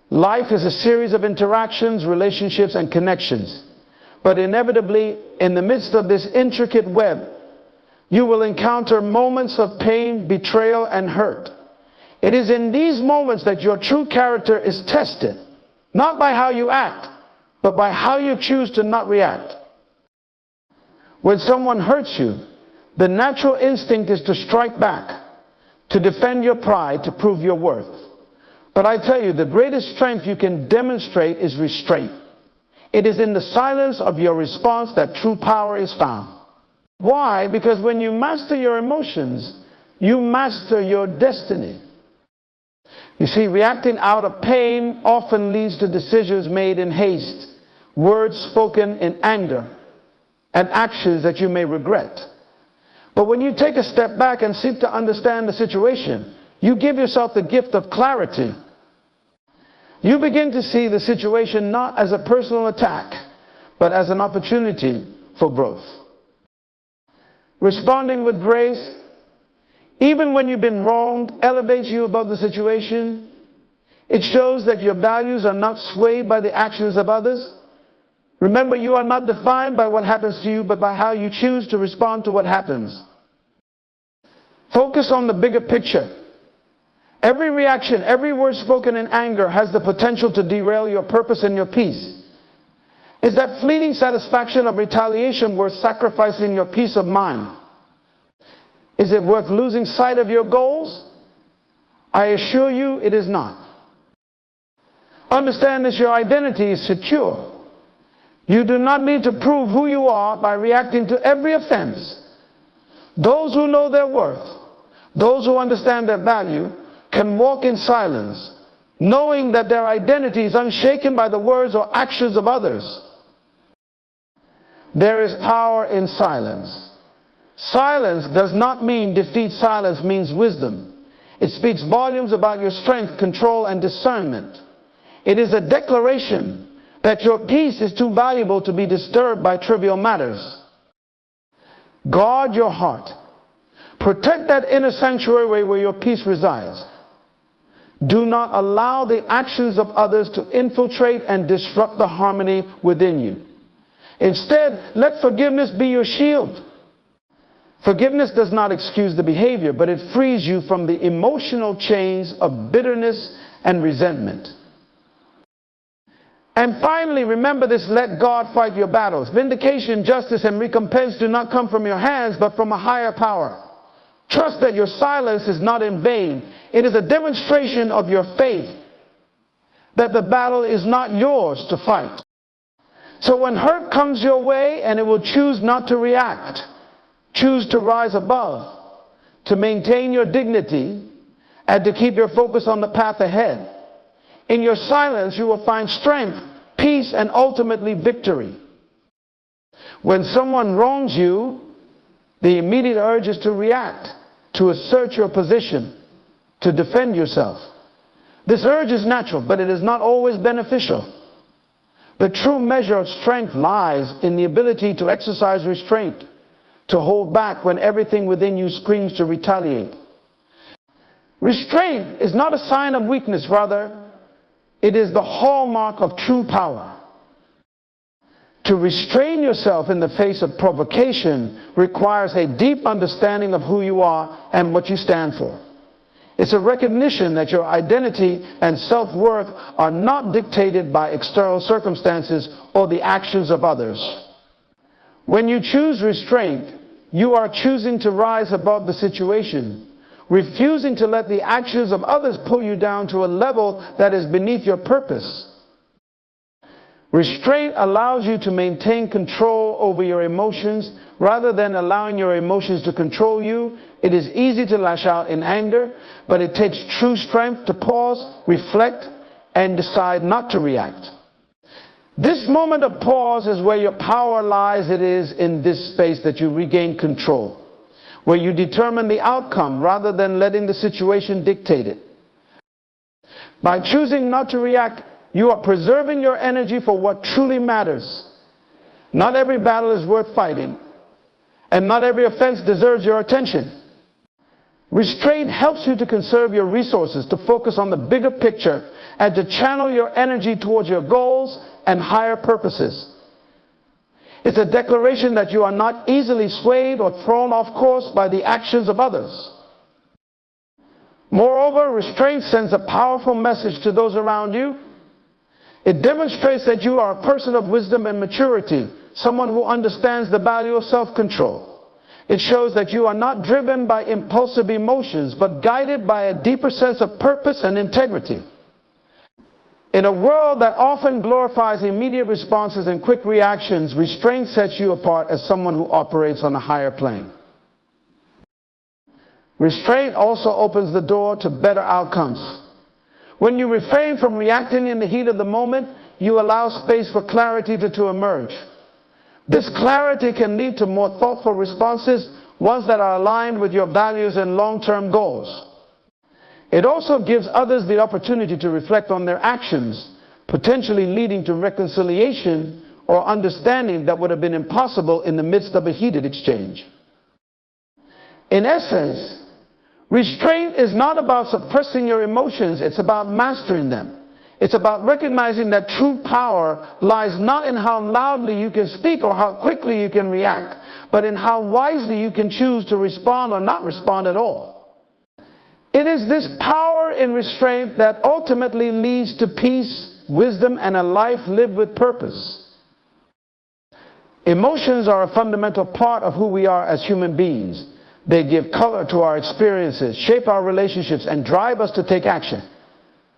Life is a series of interactions, relationships, and connections. But inevitably, in the midst of this intricate web, you will encounter moments of pain, betrayal, and hurt. It is in these moments that your true character is tested, not by how you act, but by how you choose to not react. When someone hurts you, the natural instinct is to strike back, to defend your pride, to prove your worth. But I tell you, the greatest strength you can demonstrate is restraint. It is in the silence of your response that true power is found. Why? Because when you master your emotions, you master your destiny. You see, reacting out of pain often leads to decisions made in haste, words spoken in anger, and actions that you may regret. But when you take a step back and seek to understand the situation, you give yourself the gift of clarity. You begin to see the situation not as a personal attack, but as an opportunity for growth. Responding with grace, even when you've been wronged, elevates you above the situation. It shows that your values are not swayed by the actions of others. Remember, you are not defined by what happens to you, but by how you choose to respond to what happens. Focus on the bigger picture. Every reaction, every word spoken in anger has the potential to derail your purpose and your peace. Is that fleeting satisfaction of retaliation worth sacrificing your peace of mind? Is it worth losing sight of your goals? I assure you it is not. Understand that your identity is secure. You do not need to prove who you are by reacting to every offense. Those who know their worth, those who understand their value, can walk in silence, knowing that their identity is unshaken by the words or actions of others. There is power in silence. Silence does not mean defeat. Silence means wisdom. It speaks volumes about your strength, control, and discernment. It is a declaration that your peace is too valuable to be disturbed by trivial matters. Guard your heart. Protect that inner sanctuary where your peace resides. Do not allow the actions of others to infiltrate and disrupt the harmony within you. Instead, let forgiveness be your shield. Forgiveness does not excuse the behavior, but it frees you from the emotional chains of bitterness and resentment. And finally, remember this: let God fight your battles. Vindication, justice, and recompense do not come from your hands, but from a higher power. Trust that your silence is not in vain. It is a demonstration of your faith that the battle is not yours to fight. So when hurt comes your way, and it will choose not to react, choose to rise above, to maintain your dignity, and to keep your focus on the path ahead. In your silence, you will find strength, peace, and ultimately victory. When someone wrongs you, the immediate urge is to react, to assert your position, to defend yourself. This urge is natural, but it is not always beneficial. The true measure of strength lies in the ability to exercise restraint, to hold back when everything within you screams to retaliate. Restraint is not a sign of weakness, rather, it is the hallmark of true power. To restrain yourself in the face of provocation requires a deep understanding of who you are and what you stand for. It's a recognition that your identity and self-worth are not dictated by external circumstances or the actions of others. When you choose restraint, you are choosing to rise above the situation, refusing to let the actions of others pull you down to a level that is beneath your purpose. Restraint allows you to maintain control over your emotions rather than allowing your emotions to control you. It is easy to lash out in anger, but it takes true strength to pause, reflect, and decide not to react. This moment of pause is where your power lies. It is in this space that you regain control, where you determine the outcome rather than letting the situation dictate it. By choosing not to react, you are preserving your energy for what truly matters. Not every battle is worth fighting, and not every offense deserves your attention. Restraint helps you to conserve your resources, to focus on the bigger picture, and to channel your energy towards your goals and higher purposes. It's a declaration that you are not easily swayed or thrown off course by the actions of others. Moreover, restraint sends a powerful message to those around you. It demonstrates that you are a person of wisdom and maturity, someone who understands the value of self-control. It shows that you are not driven by impulsive emotions, but guided by a deeper sense of purpose and integrity. In a world that often glorifies immediate responses and quick reactions, restraint sets you apart as someone who operates on a higher plane. Restraint also opens the door to better outcomes. When you refrain from reacting in the heat of the moment, you allow space for clarity to emerge. This clarity can lead to more thoughtful responses, ones that are aligned with your values and long-term goals. It also gives others the opportunity to reflect on their actions, potentially leading to reconciliation or understanding that would have been impossible in the midst of a heated exchange. In essence, restraint is not about suppressing your emotions, it's about mastering them. It's about recognizing that true power lies not in how loudly you can speak or how quickly you can react, but in how wisely you can choose to respond or not respond at all. It is this power in restraint that ultimately leads to peace, wisdom, and a life lived with purpose. Emotions are a fundamental part of who we are as human beings. They give color to our experiences, shape our relationships, and drive us to take action.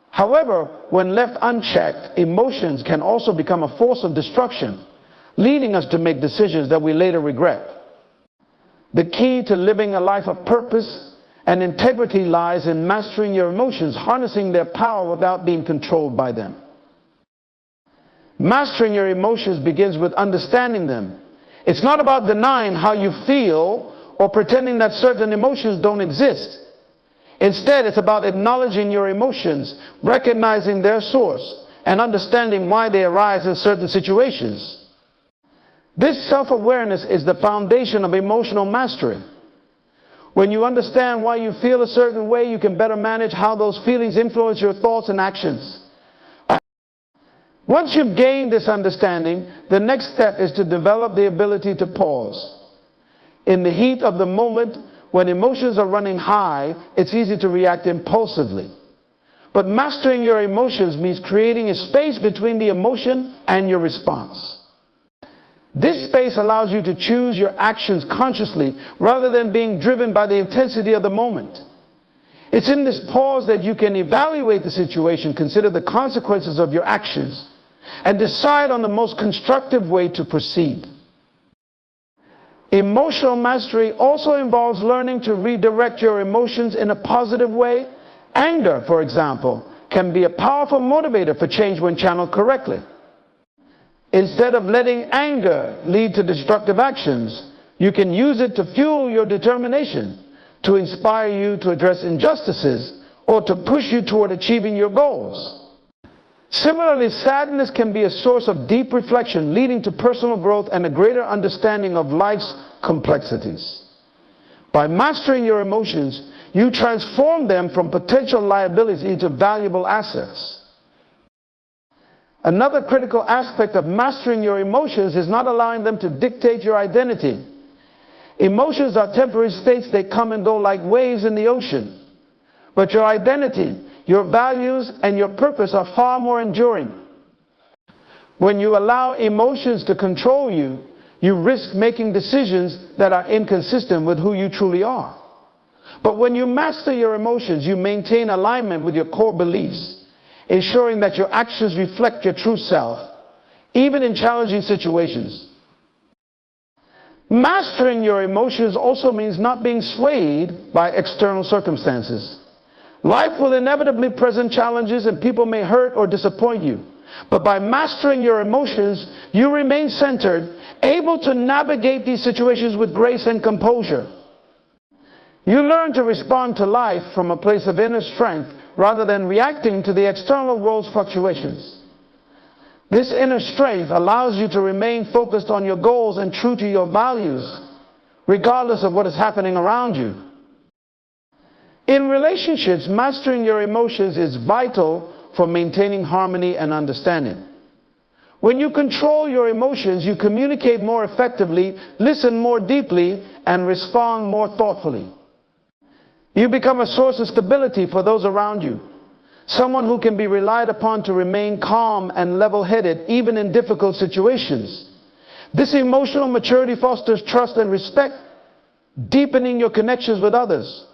However, when left unchecked, emotions can also become a force of destruction, leading us to make decisions that we later regret. The key to living a life of purpose and integrity lies in mastering your emotions, harnessing their power without being controlled by them. Mastering your emotions begins with understanding them. It's not about denying how you feel or pretending that certain emotions don't exist. Instead, it's about acknowledging your emotions, recognizing their source, and understanding why they arise in certain situations. This self-awareness is the foundation of emotional mastery. When you understand why you feel a certain way, you can better manage how those feelings influence your thoughts and actions. Once you've gained this understanding, the next step is to develop the ability to pause. In the heat of the moment, when emotions are running high, it's easy to react impulsively. But mastering your emotions means creating a space between the emotion and your response. This space allows you to choose your actions consciously rather than being driven by the intensity of the moment. It's in this pause that you can evaluate the situation, consider the consequences of your actions, and decide on the most constructive way to proceed. Emotional mastery also involves learning to redirect your emotions in a positive way. Anger, for example, can be a powerful motivator for change when channeled correctly. Instead of letting anger lead to destructive actions, you can use it to fuel your determination, to inspire you to address injustices, or to push you toward achieving your goals. Similarly, sadness can be a source of deep reflection, leading to personal growth and a greater understanding of life's complexities. By mastering your emotions, you transform them from potential liabilities into valuable assets. Another critical aspect of mastering your emotions is not allowing them to dictate your identity. Emotions are temporary states. They come and go like waves in the ocean. But your identity, your values, and your purpose are far more enduring. When you allow emotions to control you, you risk making decisions that are inconsistent with who you truly are. But when you master your emotions, you maintain alignment with your core beliefs, ensuring that your actions reflect your true self, even in challenging situations. Mastering your emotions also means not being swayed by external circumstances. Life will inevitably present challenges and people may hurt or disappoint you. But by mastering your emotions, you remain centered, able to navigate these situations with grace and composure. You learn to respond to life from a place of inner strength rather than reacting to the external world's fluctuations. This inner strength allows you to remain focused on your goals and true to your values, regardless of what is happening around you. In relationships, mastering your emotions is vital for maintaining harmony and understanding. When you control your emotions, you communicate more effectively, listen more deeply, and respond more thoughtfully. You become a source of stability for those around you, someone who can be relied upon to remain calm and level-headed even in difficult situations. This emotional maturity fosters trust and respect, deepening your connections with others.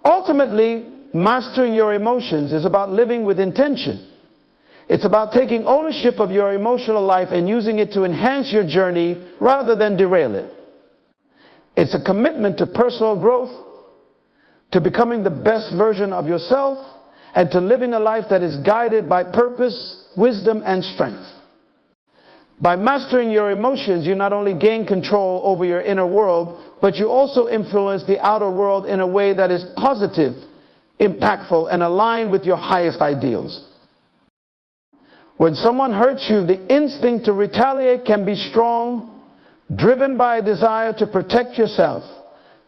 Ultimately, mastering your emotions is about living with intention. It's about taking ownership of your emotional life and using it to enhance your journey rather than derail it. It's a commitment to personal growth, to becoming the best version of yourself, and to living a life that is guided by purpose, wisdom, and strength. By mastering your emotions, you not only gain control over your inner world, but you also influence the outer world in a way that is positive, impactful, and aligned with your highest ideals. When someone hurts you, the instinct to retaliate can be strong, driven by a desire to protect yourself,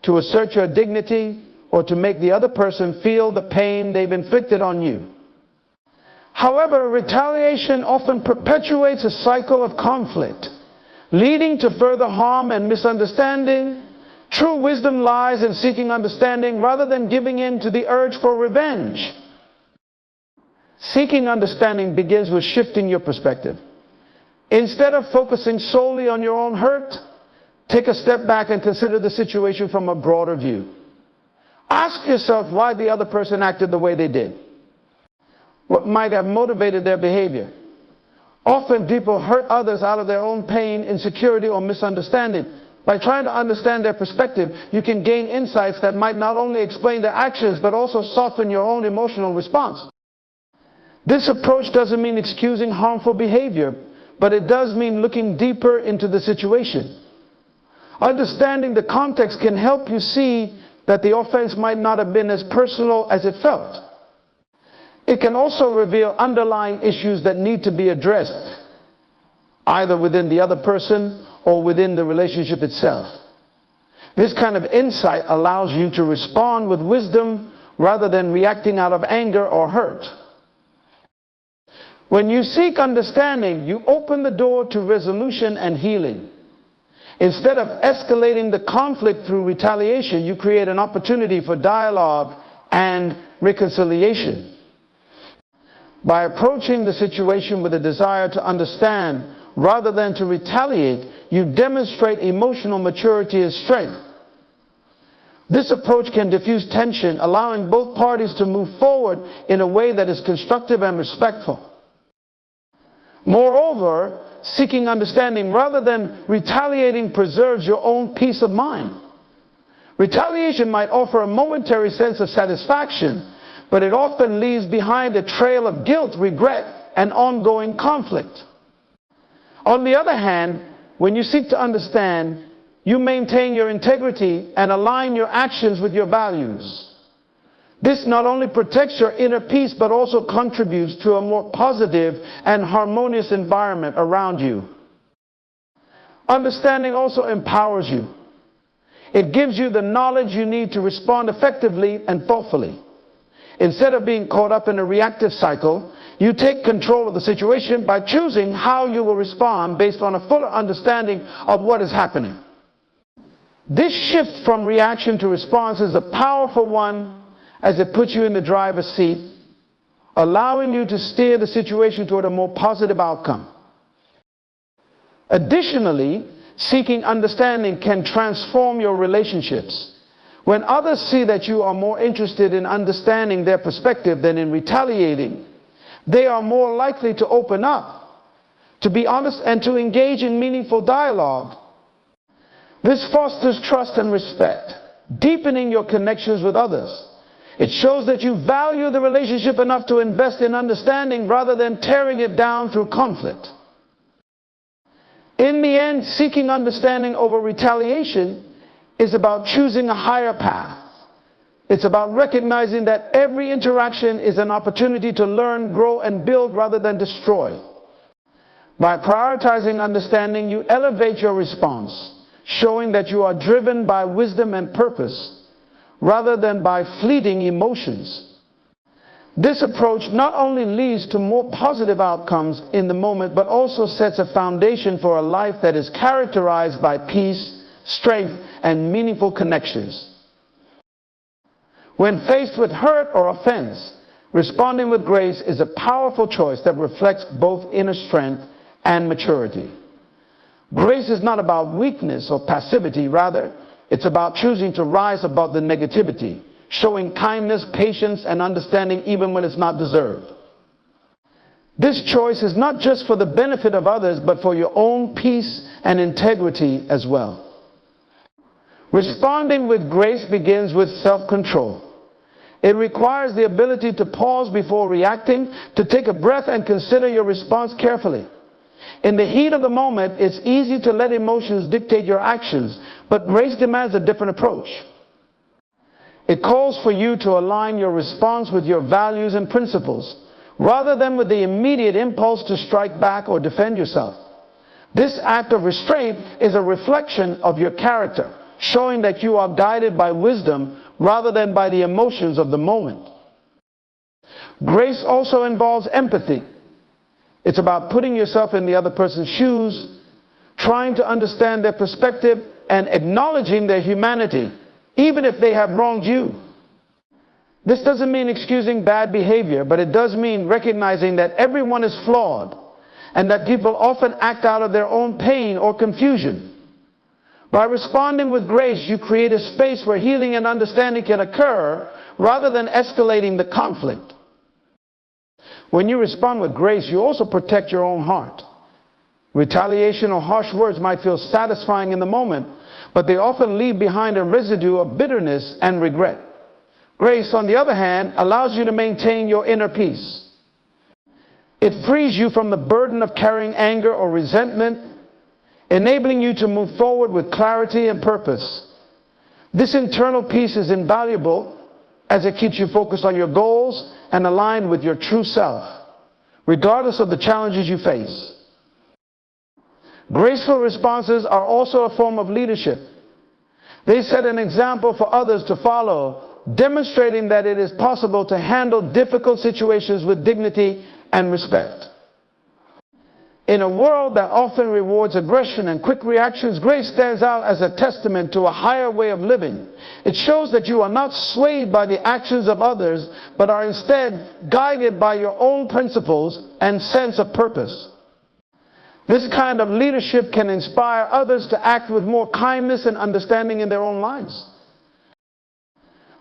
to assert your dignity, or to make the other person feel the pain they've inflicted on you. However, retaliation often perpetuates a cycle of conflict, leading to further harm and misunderstanding. True wisdom lies in seeking understanding rather than giving in to the urge for revenge. Seeking understanding begins with shifting your perspective. Instead of focusing solely on your own hurt, take a step back and consider the situation from a broader view. Ask yourself why the other person acted the way they did. What might have motivated their behavior? Often people hurt others out of their own pain, insecurity, or misunderstanding. By trying to understand their perspective, you can gain insights that might not only explain their actions, but also soften your own emotional response. This approach doesn't mean excusing harmful behavior, but it does mean looking deeper into the situation. Understanding the context can help you see that the offense might not have been as personal as it felt. It can also reveal underlying issues that need to be addressed, either within the other person or within the relationship itself. This kind of insight allows you to respond with wisdom rather than reacting out of anger or hurt. When you seek understanding, you open the door to resolution and healing. Instead of escalating the conflict through retaliation, you create an opportunity for dialogue and reconciliation. By approaching the situation with a desire to understand rather than to retaliate, you demonstrate emotional maturity and strength. This approach can diffuse tension, allowing both parties to move forward in a way that is constructive and respectful. Moreover, seeking understanding rather than retaliating preserves your own peace of mind. Retaliation might offer a momentary sense of satisfaction, but it often leaves behind a trail of guilt, regret, and ongoing conflict. On the other hand, when you seek to understand, you maintain your integrity and align your actions with your values. This not only protects your inner peace, but also contributes to a more positive and harmonious environment around you. Understanding also empowers you. It gives you the knowledge you need to respond effectively and thoughtfully. Instead of being caught up in a reactive cycle, you take control of the situation by choosing how you will respond based on a fuller understanding of what is happening. This shift from reaction to response is a powerful one, as it puts you in the driver's seat, allowing you to steer the situation toward a more positive outcome. Additionally, seeking understanding can transform your relationships. When others see that you are more interested in understanding their perspective than in retaliating, they are more likely to open up, to be honest, and to engage in meaningful dialogue. This fosters trust and respect, deepening your connections with others. It shows that you value the relationship enough to invest in understanding rather than tearing it down through conflict. In the end, seeking understanding over retaliation is about choosing a higher path. It's about recognizing that every interaction is an opportunity to learn, grow, and build rather than destroy. By prioritizing understanding, you elevate your response, showing that you are driven by wisdom and purpose rather than by fleeting emotions. This approach not only leads to more positive outcomes in the moment, but also sets a foundation for a life that is characterized by peace, strength, and meaningful connections. When faced with hurt or offense, responding with grace is a powerful choice that reflects both inner strength and maturity. Grace is not about weakness or passivity. Rather, it's about choosing to rise above the negativity, showing kindness, patience, and understanding even when it's not deserved. This choice is not just for the benefit of others, but for your own peace and integrity as well. Responding with grace begins with self-control. It requires the ability to pause before reacting, to take a breath and consider your response carefully. In the heat of the moment, it's easy to let emotions dictate your actions, but grace demands a different approach. It calls for you to align your response with your values and principles, rather than with the immediate impulse to strike back or defend yourself. This act of restraint is a reflection of your character, showing that you are guided by wisdom rather than by the emotions of the moment. Grace also involves empathy. It's about putting yourself in the other person's shoes, trying to understand their perspective, and acknowledging their humanity, even if they have wronged you. This doesn't mean excusing bad behavior, but it does mean recognizing that everyone is flawed and that people often act out of their own pain or confusion. By responding with grace, you create a space where healing and understanding can occur rather than escalating the conflict. When you respond with grace, you also protect your own heart. Retaliation or harsh words might feel satisfying in the moment, but they often leave behind a residue of bitterness and regret. Grace, on the other hand, allows you to maintain your inner peace. It frees you from the burden of carrying anger or resentment, enabling you to move forward with clarity and purpose. This internal peace is invaluable as it keeps you focused on your goals and aligned with your true self, regardless of the challenges you face. Graceful responses are also a form of leadership. They set an example for others to follow, demonstrating that it is possible to handle difficult situations with dignity and respect. In a world that often rewards aggression and quick reactions, grace stands out as a testament to a higher way of living. It shows that you are not swayed by the actions of others, but are instead guided by your own principles and sense of purpose. This kind of leadership can inspire others to act with more kindness and understanding in their own lives.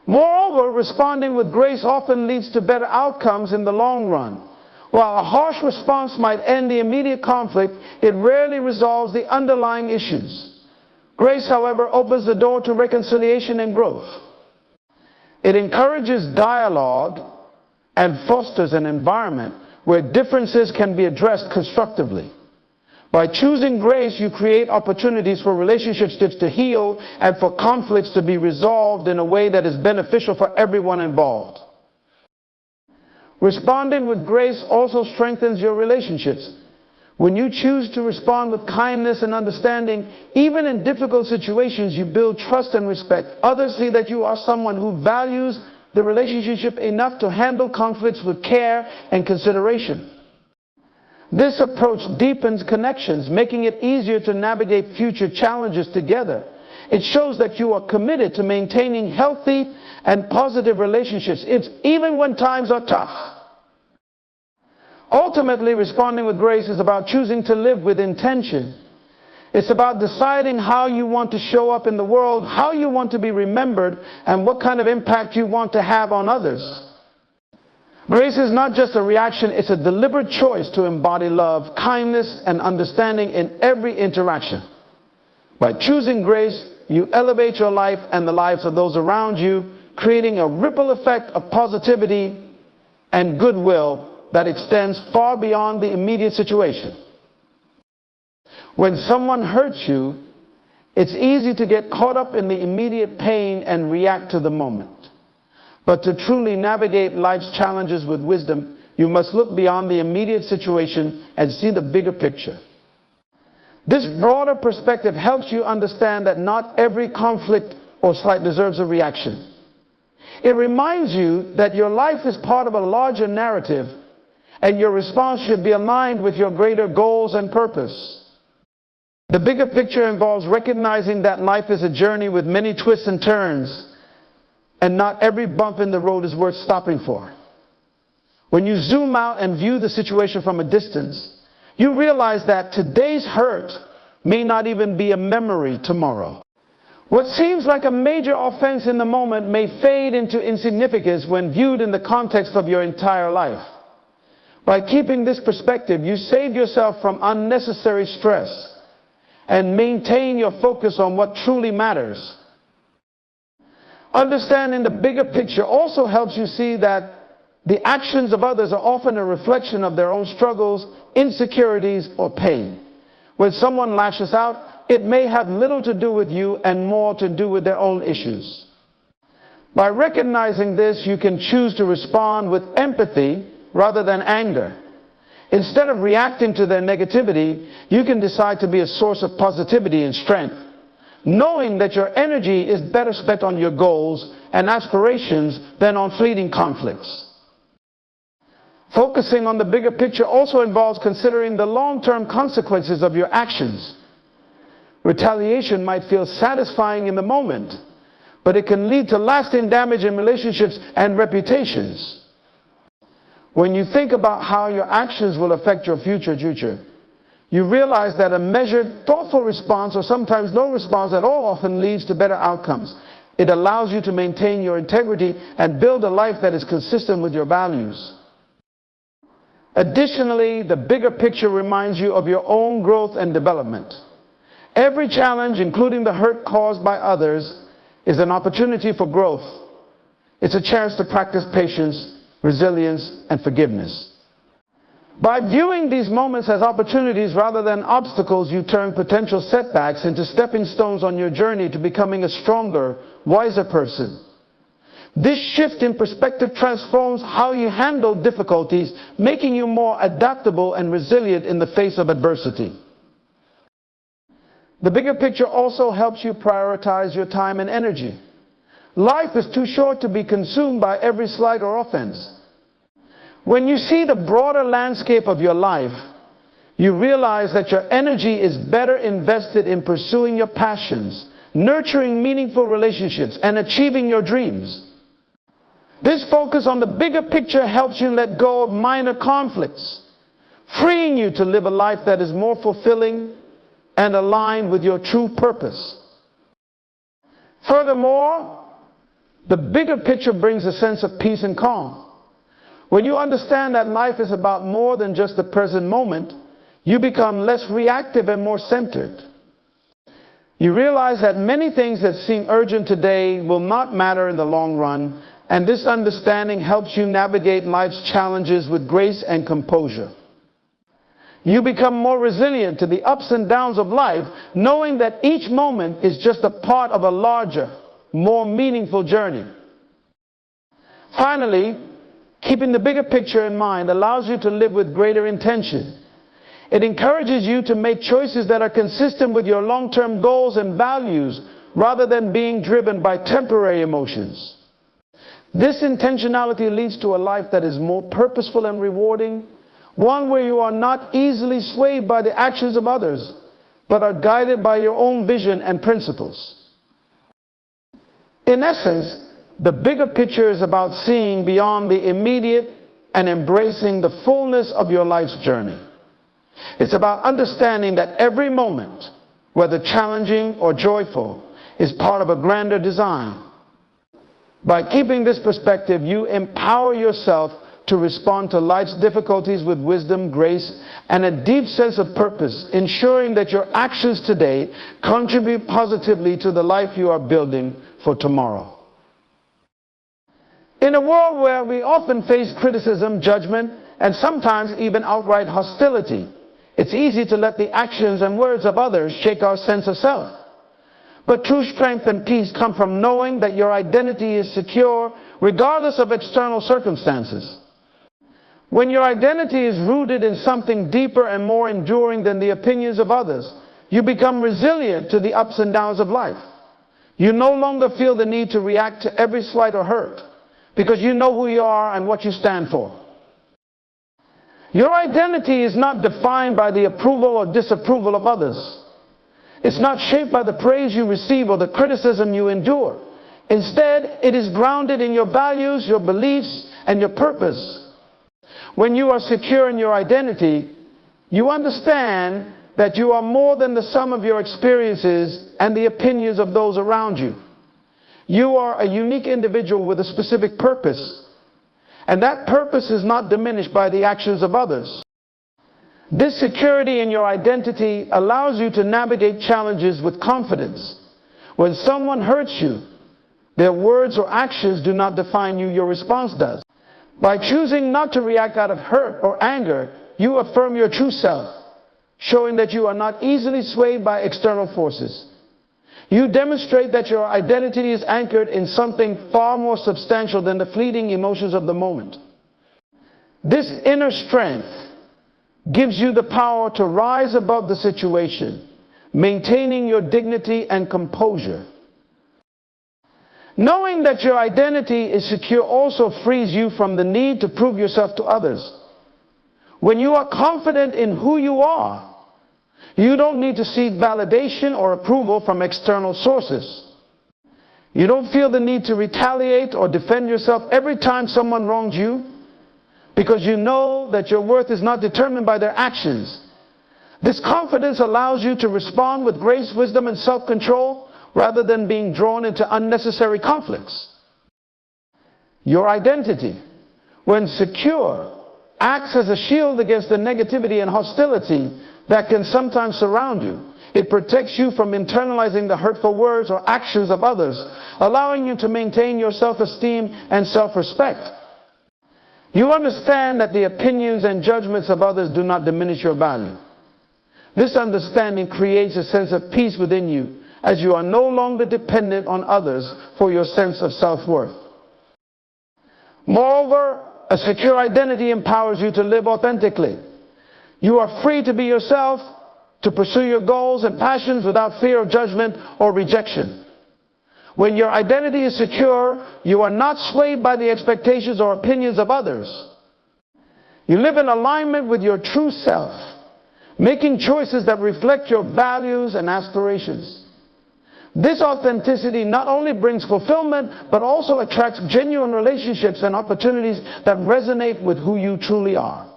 Moreover, responding with grace often leads to better outcomes in the long run. While a harsh response might end the immediate conflict, it rarely resolves the underlying issues. Grace, however, opens the door to reconciliation and growth. It encourages dialogue and fosters an environment where differences can be addressed constructively. By choosing grace, you create opportunities for relationships to heal and for conflicts to be resolved in a way that is beneficial for everyone involved. Responding with grace also strengthens your relationships. When you choose to respond with kindness and understanding, even in difficult situations, you build trust and respect. Others see that you are someone who values the relationship enough to handle conflicts with care and consideration. This approach deepens connections, making it easier to navigate future challenges together. It shows that you are committed to maintaining healthy and positive relationships, even when times are tough. Ultimately, responding with grace is about choosing to live with intention. It's about deciding how you want to show up in the world, how you want to be remembered, and what kind of impact you want to have on others. Grace is not just a reaction, it's a deliberate choice to embody love, kindness, and understanding in every interaction. By choosing grace, you elevate your life and the lives of those around you, creating a ripple effect of positivity and goodwill that extends far beyond the immediate situation. When someone hurts you, it's easy to get caught up in the immediate pain and react to the moment. But to truly navigate life's challenges with wisdom, you must look beyond the immediate situation and see the bigger picture. This broader perspective helps you understand that not every conflict or slight deserves a reaction. It reminds you that your life is part of a larger narrative, and your response should be aligned with your greater goals and purpose. The bigger picture involves recognizing that life is a journey with many twists and turns, and not every bump in the road is worth stopping for. When you zoom out and view the situation from a distance, you realize that today's hurt may not even be a memory tomorrow. What seems like a major offense in the moment may fade into insignificance when viewed in the context of your entire life. By keeping this perspective, you save yourself from unnecessary stress and maintain your focus on what truly matters. Understanding the bigger picture also helps you see that the actions of others are often a reflection of their own struggles, insecurities, or pain. When someone lashes out, it may have little to do with you and more to do with their own issues. By recognizing this, you can choose to respond with empathy rather than anger. Instead of reacting to their negativity, you can decide to be a source of positivity and strength, knowing that your energy is better spent on your goals and aspirations than on fleeting conflicts. Focusing on the bigger picture also involves considering the long-term consequences of your actions. Retaliation might feel satisfying in the moment, but it can lead to lasting damage in relationships and reputations. When you think about how your actions will affect your future, you realize that a measured, thoughtful response, or sometimes no response at all, often leads to better outcomes. It allows you to maintain your integrity and build a life that is consistent with your values. Additionally, the bigger picture reminds you of your own growth and development. Every challenge, including the hurt caused by others, is an opportunity for growth. It's a chance to practice patience, resilience, and forgiveness. By viewing these moments as opportunities rather than obstacles, you turn potential setbacks into stepping stones on your journey to becoming a stronger, wiser person. This shift in perspective transforms how you handle difficulties, making you more adaptable and resilient in the face of adversity. The bigger picture also helps you prioritize your time and energy. Life is too short to be consumed by every slight or offense. When you see the broader landscape of your life, you realize that your energy is better invested in pursuing your passions, nurturing meaningful relationships, and achieving your dreams. This focus on the bigger picture helps you let go of minor conflicts, freeing you to live a life that is more fulfilling and aligned with your true purpose. Furthermore, the bigger picture brings a sense of peace and calm. When you understand that life is about more than just the present moment, you become less reactive and more centered. You realize that many things that seem urgent today will not matter in the long run, and this understanding helps you navigate life's challenges with grace and composure. You become more resilient to the ups and downs of life, knowing that each moment is just a part of a larger, more meaningful journey. Finally, keeping the bigger picture in mind allows you to live with greater intention. It encourages you to make choices that are consistent with your long-term goals and values, rather than being driven by temporary emotions. This intentionality leads to a life that is more purposeful and rewarding, one where you are not easily swayed by the actions of others, but are guided by your own vision and principles. In essence, the bigger picture is about seeing beyond the immediate and embracing the fullness of your life's journey. It's about understanding that every moment, whether challenging or joyful, is part of a grander design. By keeping this perspective, you empower yourself to respond to life's difficulties with wisdom, grace, and a deep sense of purpose, ensuring that your actions today contribute positively to the life you are building for tomorrow. In a world where we often face criticism, judgment, and sometimes even outright hostility, it's easy to let the actions and words of others shake our sense of self. But true strength and peace come from knowing that your identity is secure regardless of external circumstances. When your identity is rooted in something deeper and more enduring than the opinions of others, you become resilient to the ups and downs of life. You no longer feel the need to react to every slight or hurt. because you know who you are and what you stand for. Your identity is not defined by the approval or disapproval of others. It's not shaped by the praise you receive or the criticism you endure. Instead, it is grounded in your values, your beliefs, and your purpose. When you are secure in your identity, you understand that you are more than the sum of your experiences and the opinions of those around you. You are a unique individual with a specific purpose, and that purpose is not diminished by the actions of others. This security in your identity allows you to navigate challenges with confidence. When someone hurts you, their words or actions do not define you, your response does. By choosing not to react out of hurt or anger, you affirm your true self, showing that you are not easily swayed by external forces. You demonstrate that your identity is anchored in something far more substantial than the fleeting emotions of the moment. This inner strength gives you the power to rise above the situation, maintaining your dignity and composure. Knowing that your identity is secure also frees you from the need to prove yourself to others. When you are confident in who you are, you don't need to seek validation or approval from external sources. You don't feel the need to retaliate or defend yourself every time someone wrongs you, because you know that your worth is not determined by their actions. This confidence allows you to respond with grace, wisdom, and self-control rather than being drawn into unnecessary conflicts. Your identity, when secure, acts as a shield against the negativity and hostility that can sometimes surround you. It protects you from internalizing the hurtful words or actions of others, allowing you to maintain your self-esteem and self-respect. You understand that the opinions and judgments of others do not diminish your value. This understanding creates a sense of peace within you, as you are no longer dependent on others for your sense of self-worth. Moreover, a secure identity empowers you to live authentically. You are free to be yourself, to pursue your goals and passions without fear of judgment or rejection. When your identity is secure, you are not swayed by the expectations or opinions of others. You live in alignment with your true self, making choices that reflect your values and aspirations. This authenticity not only brings fulfillment, but also attracts genuine relationships and opportunities that resonate with who you truly are.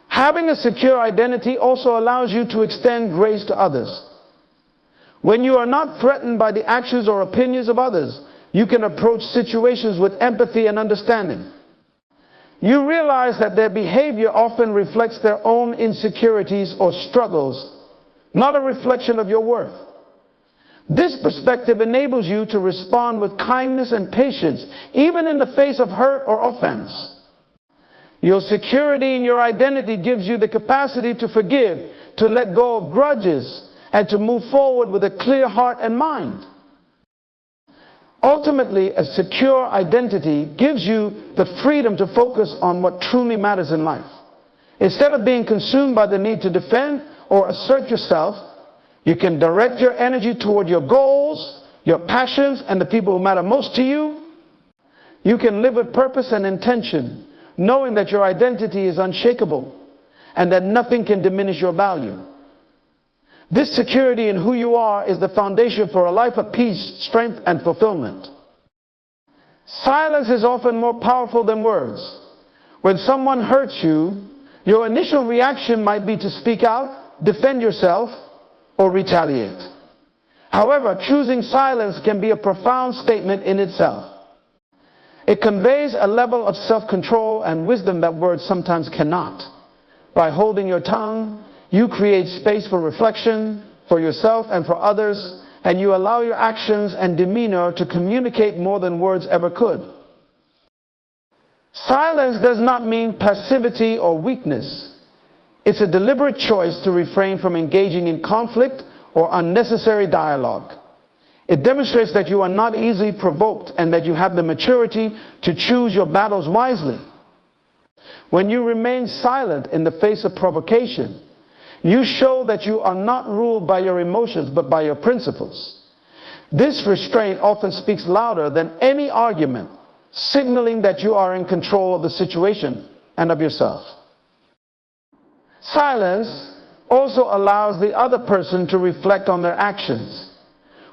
Having a secure identity also allows you to extend grace to others. When you are not threatened by the actions or opinions of others, you can approach situations with empathy and understanding. You realize that their behavior often reflects their own insecurities or struggles, not a reflection of your worth. This perspective enables you to respond with kindness and patience, even in the face of hurt or offense. Your security in your identity gives you the capacity to forgive, to let go of grudges, and to move forward with a clear heart and mind. Ultimately, a secure identity gives you the freedom to focus on what truly matters in life. Instead of being consumed by the need to defend or assert yourself, you can direct your energy toward your goals, your passions, and the people who matter most to you. You can live with purpose and intention, knowing that your identity is unshakable and that nothing can diminish your value. This security in who you are is the foundation for a life of peace, strength, and fulfillment. Silence is often more powerful than words. When someone hurts you, your initial reaction might be to speak out, defend yourself, or retaliate. However, choosing silence can be a profound statement in itself. It conveys a level of self-control and wisdom that words sometimes cannot. By holding your tongue, you create space for reflection, for yourself and for others, and you allow your actions and demeanor to communicate more than words ever could. Silence does not mean passivity or weakness. It's a deliberate choice to refrain from engaging in conflict or unnecessary dialogue. It demonstrates that you are not easily provoked and that you have the maturity to choose your battles wisely. When you remain silent in the face of provocation, you show that you are not ruled by your emotions but by your principles. This restraint often speaks louder than any argument, signaling that you are in control of the situation and of yourself. Silence also allows the other person to reflect on their actions.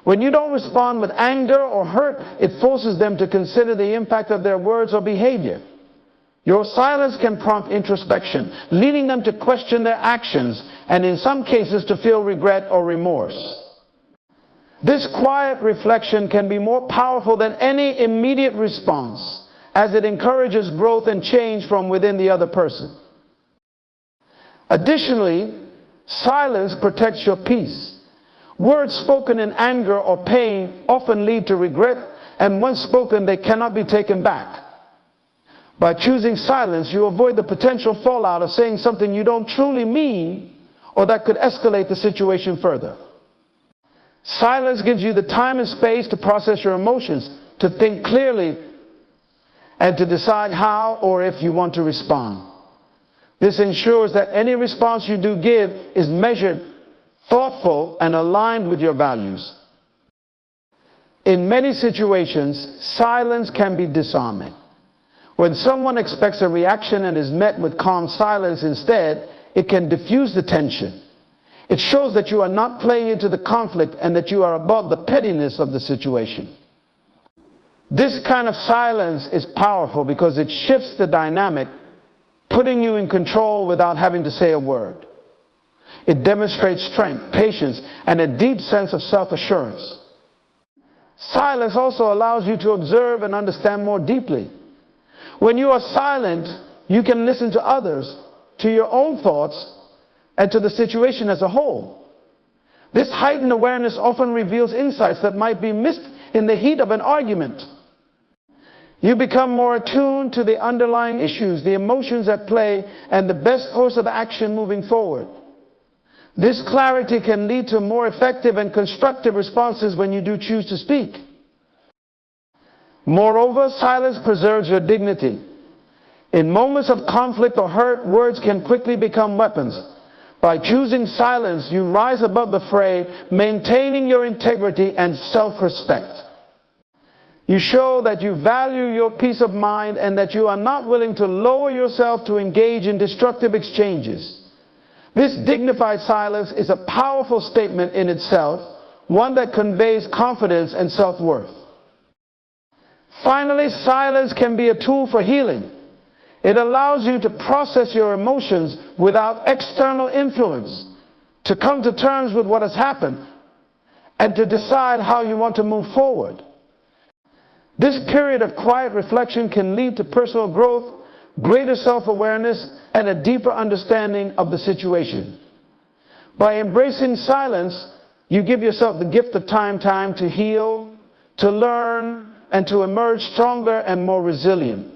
When you don't respond with anger or hurt, it forces them to consider the impact of their words or behavior. Your silence can prompt introspection, leading them to question their actions and in some cases to feel regret or remorse. This quiet reflection can be more powerful than any immediate response, as it encourages growth and change from within the other person. Additionally, silence protects your peace. Words spoken in anger or pain often lead to regret, and once spoken, they cannot be taken back. By choosing silence, you avoid the potential fallout of saying something you don't truly mean or that could escalate the situation further. Silence gives you the time and space to process your emotions, to think clearly, and to decide how or if you want to respond. This ensures that any response you do give is measured, thoughtful, and aligned with your values. In many situations, silence can be disarming. When someone expects a reaction and is met with calm silence instead, it can diffuse the tension. It shows that you are not playing into the conflict and that you are above the pettiness of the situation. This kind of silence is powerful because it shifts the dynamic, putting you in control without having to say a word. It demonstrates strength, patience, and a deep sense of self-assurance. Silence also allows you to observe and understand more deeply. When you are silent, you can listen to others, to your own thoughts, and to the situation as a whole. This heightened awareness often reveals insights that might be missed in the heat of an argument. You become more attuned to the underlying issues, the emotions at play, and the best course of action moving forward. This clarity can lead to more effective and constructive responses when you do choose to speak. Moreover, silence preserves your dignity. In moments of conflict or hurt, words can quickly become weapons. By choosing silence, you rise above the fray, maintaining your integrity and self-respect. You show that you value your peace of mind and that you are not willing to lower yourself to engage in destructive exchanges. This dignified silence is a powerful statement in itself, one that conveys confidence and self-worth. Finally, silence can be a tool for healing. It allows you to process your emotions without external influence, to come to terms with what has happened, and to decide how you want to move forward. This period of quiet reflection can lead to personal growth, greater self-awareness, and a deeper understanding of the situation. By embracing silence, you give yourself the gift of time to heal, to learn, and to emerge stronger and more resilient.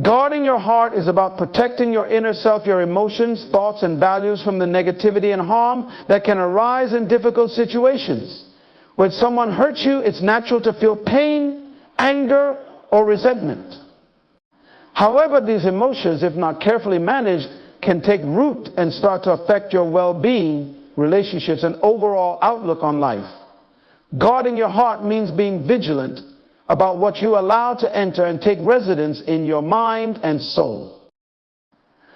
Guarding your heart is about protecting your inner self, your emotions, thoughts, and values from the negativity and harm that can arise in difficult situations. When someone hurts you, it's natural to feel pain, anger, or resentment. However, these emotions, if not carefully managed, can take root and start to affect your well-being, relationships, and overall outlook on life. Guarding your heart means being vigilant about what you allow to enter and take residence in your mind and soul.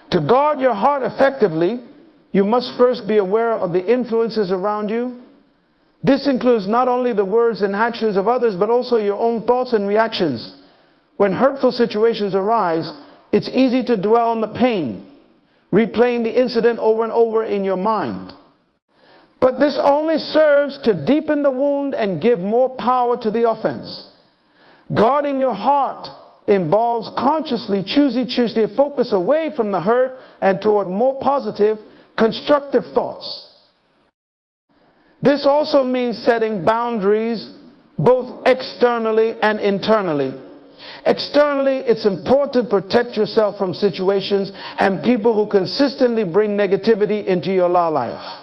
To guard your heart effectively, you must first be aware of the influences around you. This includes not only the words and actions of others, but also your own thoughts and reactions. When hurtful situations arise, it's easy to dwell on the pain, replaying the incident over and over in your mind. But this only serves to deepen the wound and give more power to the offense. Guarding your heart involves consciously choosing to focus away from the hurt and toward more positive, constructive thoughts. This also means setting boundaries both externally and internally. Externally, it's important to protect yourself from situations and people who consistently bring negativity into your life.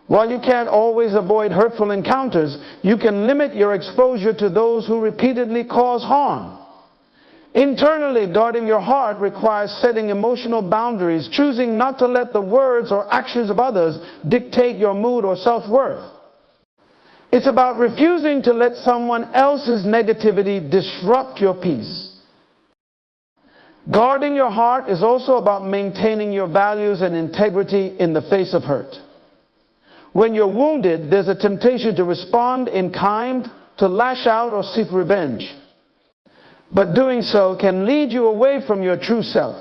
While you can't always avoid hurtful encounters, you can limit your exposure to those who repeatedly cause harm. Internally, guarding your heart requires setting emotional boundaries, choosing not to let the words or actions of others dictate your mood or self-worth. It's about refusing to let someone else's negativity disrupt your peace. Guarding your heart is also about maintaining your values and integrity in the face of hurt. When you're wounded, there's a temptation to respond in kind, to lash out or seek revenge. But doing so can lead you away from your true self,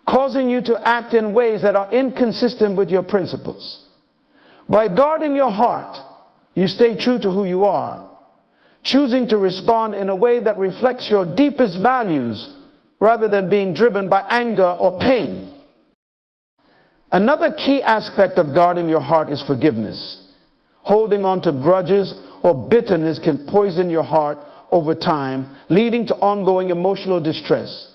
causing you to act in ways that are inconsistent with your principles. By guarding your heart, you stay true to who you are, choosing to respond in a way that reflects your deepest values rather than being driven by anger or pain. Another key aspect of guarding your heart is forgiveness. Holding on to grudges or bitterness can poison your heart over time, leading to ongoing emotional distress.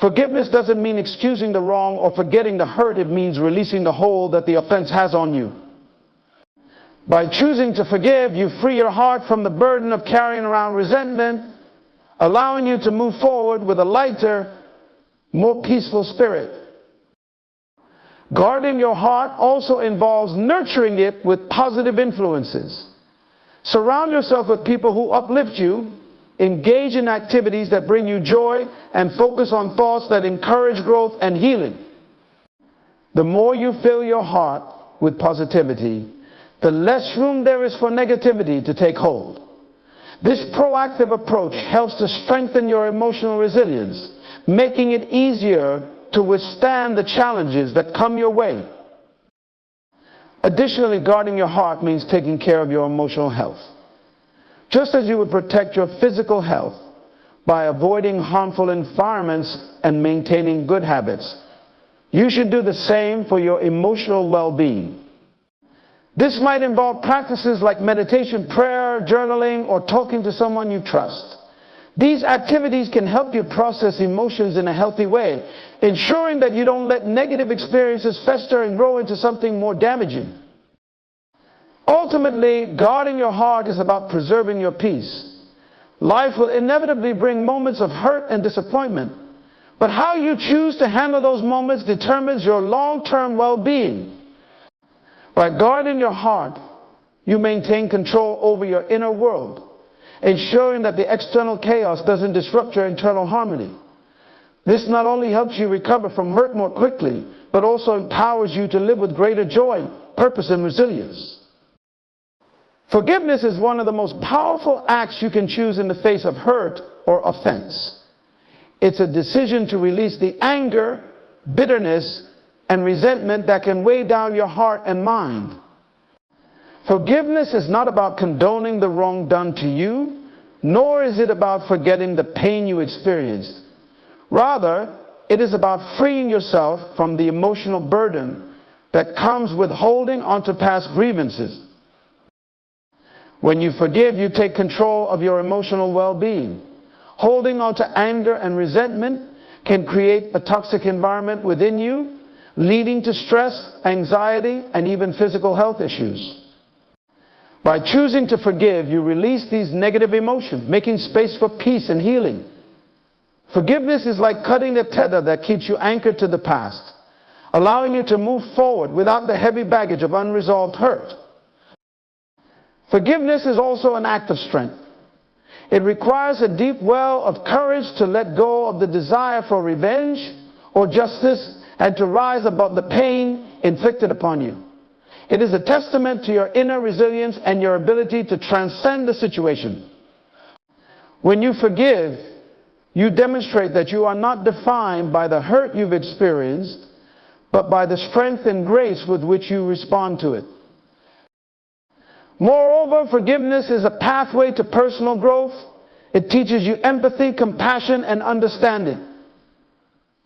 Forgiveness doesn't mean excusing the wrong or forgetting the hurt. It means releasing the hold that the offense has on you. By choosing to forgive, you free your heart from the burden of carrying around resentment, allowing you to move forward with a lighter, more peaceful spirit. Guarding your heart also involves nurturing it with positive influences. Surround yourself with people who uplift you, engage in activities that bring you joy, and focus on thoughts that encourage growth and healing. The more you fill your heart with positivity, the less room there is for negativity to take hold. This proactive approach helps to strengthen your emotional resilience, making it easier to withstand the challenges that come your way. Additionally, guarding your heart means taking care of your emotional health. Just as you would protect your physical health by avoiding harmful environments and maintaining good habits, you should do the same for your emotional well-being. This might involve practices like meditation, prayer, journaling, or talking to someone you trust. These activities can help you process emotions in a healthy way, ensuring that you don't let negative experiences fester and grow into something more damaging. Ultimately, guarding your heart is about preserving your peace. Life will inevitably bring moments of hurt and disappointment, but how you choose to handle those moments determines your long-term well-being. By guarding your heart, you maintain control over your inner world, ensuring that the external chaos doesn't disrupt your internal harmony. This not only helps you recover from hurt more quickly, but also empowers you to live with greater joy, purpose, and resilience. Forgiveness is one of the most powerful acts you can choose in the face of hurt or offense. It's a decision to release the anger, bitterness, and resentment that can weigh down your heart and mind. Forgiveness is not about condoning the wrong done to you, nor is it about forgetting the pain you experienced. Rather, it is about freeing yourself from the emotional burden that comes with holding onto past grievances. When you forgive, you take control of your emotional well-being. Holding on to anger and resentment can create a toxic environment within you, leading to stress, anxiety, and even physical health issues. By choosing to forgive, you release these negative emotions, making space for peace and healing. Forgiveness is like cutting the tether that keeps you anchored to the past, allowing you to move forward without the heavy baggage of unresolved hurt. Forgiveness is also an act of strength. It requires a deep well of courage to let go of the desire for revenge or justice and to rise above the pain inflicted upon you. It is a testament to your inner resilience and your ability to transcend the situation. When you forgive, you demonstrate that you are not defined by the hurt you've experienced, but by the strength and grace with which you respond to it. Moreover, forgiveness is a pathway to personal growth. It teaches you empathy, compassion, and understanding.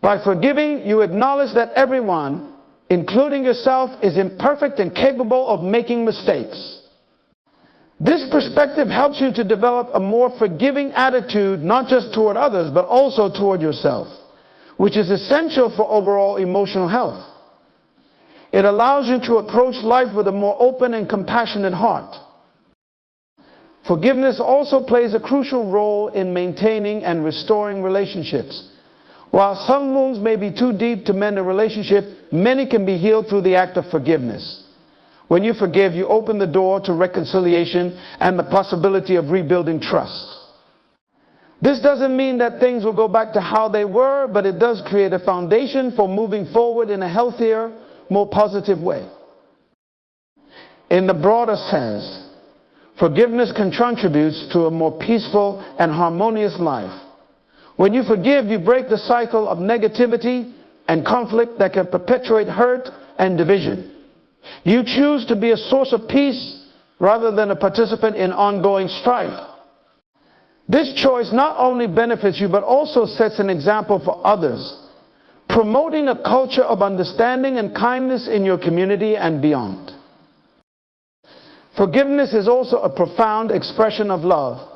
By forgiving, you acknowledge that everyone, including yourself, is imperfect and capable of making mistakes. This perspective helps you to develop a more forgiving attitude, not just toward others, but also toward yourself, which is essential for overall emotional health. It allows you to approach life with a more open and compassionate heart. Forgiveness also plays a crucial role in maintaining and restoring relationships. While some wounds may be too deep to mend a relationship, many can be healed through the act of forgiveness. When you forgive, you open the door to reconciliation and the possibility of rebuilding trust. This doesn't mean that things will go back to how they were, but it does create a foundation for moving forward in a healthier, more positive way. In the broader sense, forgiveness can contribute to a more peaceful and harmonious life. When you forgive, you break the cycle of negativity and conflict that can perpetuate hurt and division. You choose to be a source of peace rather than a participant in ongoing strife. This choice not only benefits you, but also sets an example for others, promoting a culture of understanding and kindness in your community and beyond. Forgiveness is also a profound expression of love,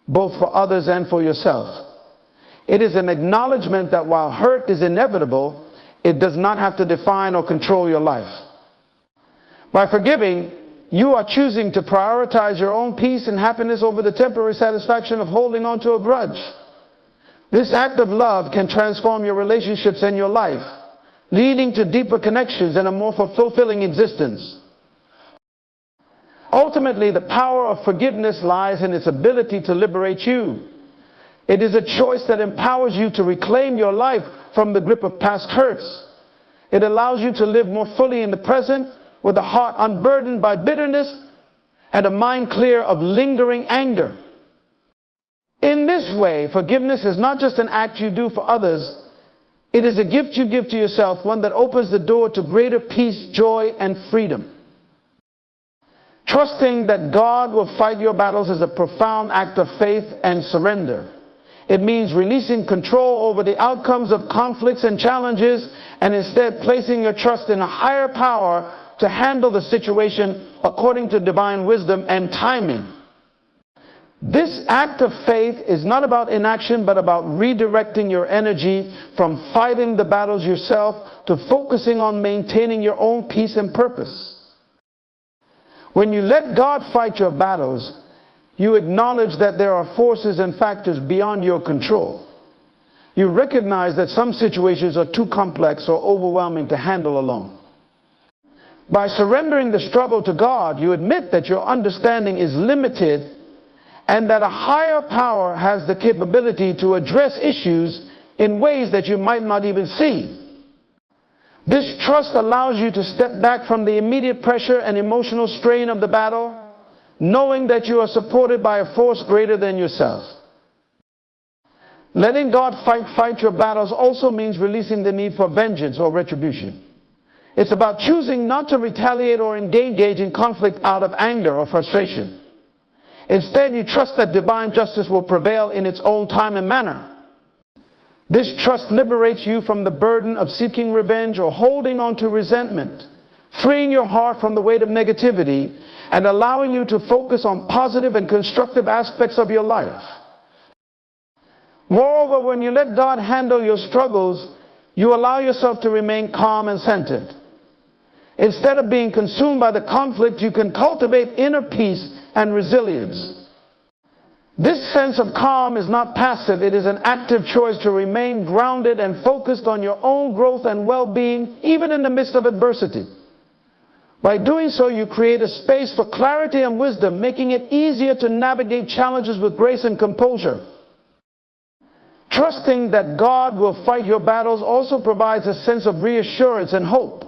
both for others and for yourself. It is an acknowledgement that while hurt is inevitable, it does not have to define or control your life. By forgiving, you are choosing to prioritize your own peace and happiness over the temporary satisfaction of holding on to a grudge. This act of love can transform your relationships and your life, leading to deeper connections and a more fulfilling existence. Ultimately, the power of forgiveness lies in its ability to liberate you. It is a choice that empowers you to reclaim your life from the grip of past hurts. It allows you to live more fully in the present, with a heart unburdened by bitterness and a mind clear of lingering anger. In this way, forgiveness is not just an act you do for others. It is a gift you give to yourself, one that opens the door to greater peace, joy, and freedom. Trusting that God will fight your battles is a profound act of faith and surrender. It means releasing control over the outcomes of conflicts and challenges and instead placing your trust in a higher power to handle the situation according to divine wisdom and timing. This act of faith is not about inaction, but about redirecting your energy from fighting the battles yourself to focusing on maintaining your own peace and purpose. When you let God fight your battles, you acknowledge that there are forces and factors beyond your control. You recognize that some situations are too complex or overwhelming to handle alone. By surrendering the struggle to God, you admit that your understanding is limited and that a higher power has the capability to address issues in ways that you might not even see. This trust allows you to step back from the immediate pressure and emotional strain of the battle, knowing that you are supported by a force greater than yourself. Letting God fight your battles also means releasing the need for vengeance or retribution. It's about choosing not to retaliate or engage in conflict out of anger or frustration. Instead, you trust that divine justice will prevail in its own time and manner. This trust liberates you from the burden of seeking revenge or holding on to resentment, freeing your heart from the weight of negativity and allowing you to focus on positive and constructive aspects of your life. Moreover, when you let God handle your struggles, you allow yourself to remain calm and centered. Instead of being consumed by the conflict, you can cultivate inner peace and resilience. This sense of calm is not passive. It is an active choice to remain grounded and focused on your own growth and well-being, even in the midst of adversity. By doing so, you create a space for clarity and wisdom, making it easier to navigate challenges with grace and composure. Trusting that God will fight your battles also provides a sense of reassurance and hope.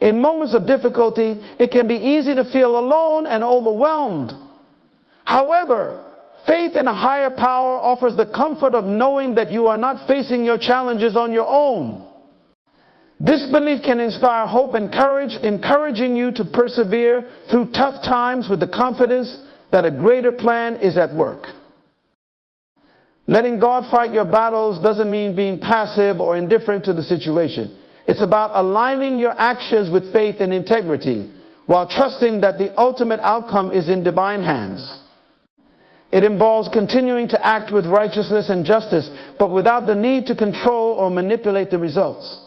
In moments of difficulty, it can be easy to feel alone and overwhelmed. However, faith in a higher power offers the comfort of knowing that you are not facing your challenges on your own. This belief can inspire hope and courage, encouraging you to persevere through tough times with the confidence that a greater plan is at work. Letting God fight your battles doesn't mean being passive or indifferent to the situation. It's about aligning your actions with faith and integrity while trusting that the ultimate outcome is in divine hands. It involves continuing to act with righteousness and justice, but without the need to control or manipulate the results.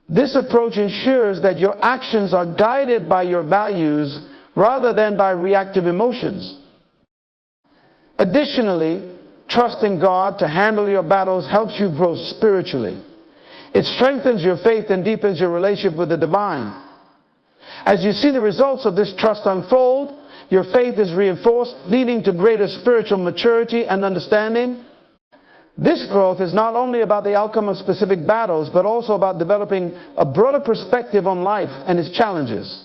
This approach ensures that your actions are guided by your values rather than by reactive emotions. Additionally, trusting God to handle your battles helps you grow spiritually. It strengthens your faith and deepens your relationship with the divine. As you see the results of this trust unfold, your faith is reinforced, leading to greater spiritual maturity and understanding. This growth is not only about the outcome of specific battles, but also about developing a broader perspective on life and its challenges.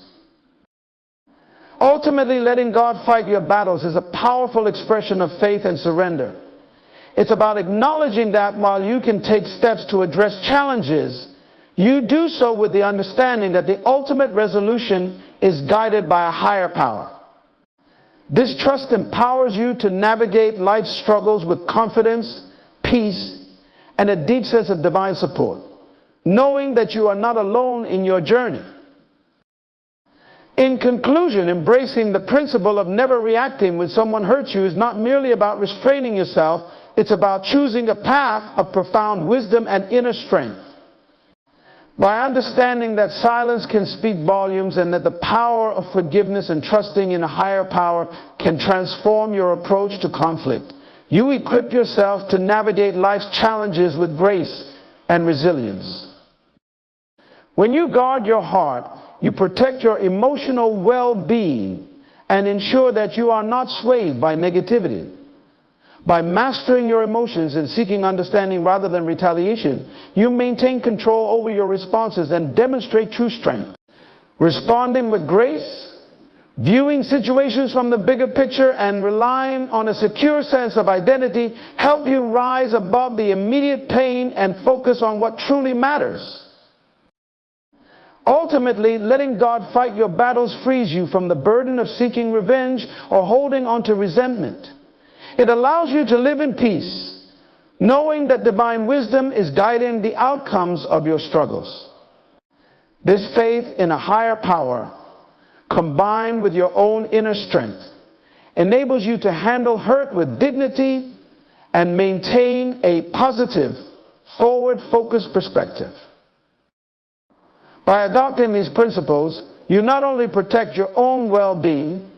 Ultimately, letting God fight your battles is a powerful expression of faith and surrender. It's about acknowledging that while you can take steps to address challenges, you do so with the understanding that the ultimate resolution is guided by a higher power. This trust empowers you to navigate life's struggles with confidence, peace, and a deep sense of divine support, knowing that you are not alone in your journey. In conclusion, embracing the principle of never reacting when someone hurts you is not merely about restraining yourself, it's about choosing a path of profound wisdom and inner strength. By understanding that silence can speak volumes and that the power of forgiveness and trusting in a higher power can transform your approach to conflict, you equip yourself to navigate life's challenges with grace and resilience. When you guard your heart, you protect your emotional well-being and ensure that you are not swayed by negativity. By mastering your emotions and seeking understanding rather than retaliation, you maintain control over your responses and demonstrate true strength. Responding with grace, viewing situations from the bigger picture, and relying on a secure sense of identity help you rise above the immediate pain and focus on what truly matters. Ultimately, letting God fight your battles frees you from the burden of seeking revenge or holding on to resentment. It allows you to live in peace, knowing that divine wisdom is guiding the outcomes of your struggles. This faith in a higher power, combined with your own inner strength, enables you to handle hurt with dignity and maintain a positive, forward-focused perspective. By adopting these principles, you not only protect your own well-being,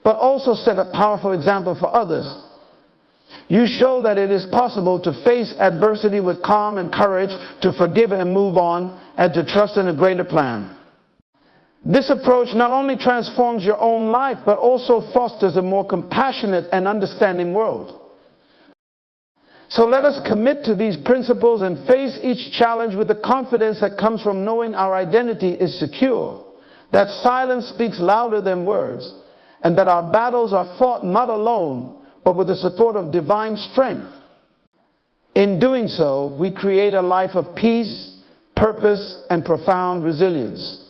but also set a powerful example for others. You show that it is possible to face adversity with calm and courage, to forgive and move on, and to trust in a greater plan. This approach not only transforms your own life, but also fosters a more compassionate and understanding world. So let us commit to these principles and face each challenge with the confidence that comes from knowing our identity is secure, that silence speaks louder than words, and that our battles are fought not alone, but with the support of divine strength. In doing so, we create a life of peace, purpose, and profound resilience.